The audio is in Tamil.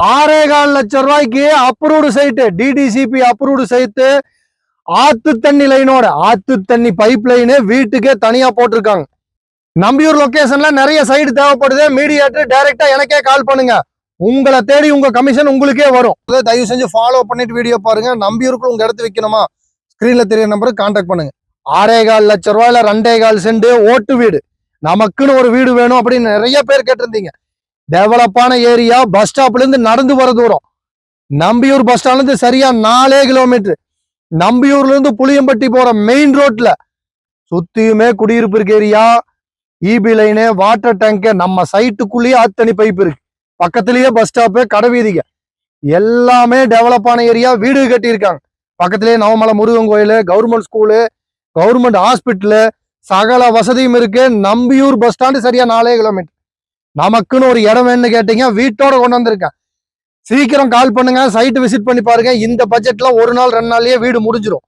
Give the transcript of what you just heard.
6.25 லட்சம் ரூபாய்க்கு approved site, DTCP approved site, ஆத்து தண்ணி லைனோட, ஆத்து தண்ணி பைப் லைனு வீட்டுக்கே தனியா போட்டிருக்காங்க. நம்பியூர் லொகேஷன்ல நிறைய சைடு தேவைப்படுது. மீடியேட்டர் டைரக்டா எனக்கே கால் பண்ணுங்க. உங்களை தேடி உங்க கமிஷன் உங்களுக்கே வரும். தயவு செஞ்சு ஃபாலோ பண்ணிட்டு வீடியோ பாருங்க. நம்பியூருக்கு உங்க இடத்து விற்கணுமா, ஸ்கிரீன்ல தெரிய நம்பருக்கு கான்டாக்ட் பண்ணுங்க. 6.25 லட்சம் ரூபாயில 2.25 சென்ட் ஓட்டு வீடு, நமக்குன்னு ஒரு வீடு வேணும் அப்படின்னு நிறைய பேர் கேட்டிருந்தீங்க. டெவலப்பான ஏரியா, பஸ் ஸ்டாப்ல இருந்து நடந்து வர தூரம். நம்பியூர் பஸ் ஸ்டாண்ட்ல இருந்து சரியா 4 கிலோமீட்டர். நம்பியூர்ல இருந்து புளியம்பட்டி போற மெயின் ரோட்ல சுத்தியுமே குடியிருப்பு இருக்கு area. EB line, water tank, நம்ம சைட்டுக்குள்ளேயே ஆத்தனி பைப் இருக்கு. பக்கத்திலேயே பஸ் ஸ்டாப்பு, கடை வீதிங்க, எல்லாமே டெவலப்பான ஏரியா. வீடு கட்டியிருக்காங்க. பக்கத்திலேயே நவமலை முருகன் கோயில், கவர்மெண்ட் ஸ்கூலு, கவர்மெண்ட் ஹாஸ்பிட்டலு, சகல வசதியும் இருக்கு. நம்பியூர் பஸ் ஸ்டாண்டு சரியா 4 கிலோமீட்டர். நமக்குன்னு ஒரு இடம் வேணும்னு கேட்டீங்க, வீட்டோட கொண்டு வந்திருக்கேன். சீக்கிரம் கால் பண்ணுங்க, சைட்டு விசிட் பண்ணி பாருங்க. இந்த பட்ஜெட்ல 1 நாள் 2 நாள்லயே வீடு முடிஞ்சிடும்.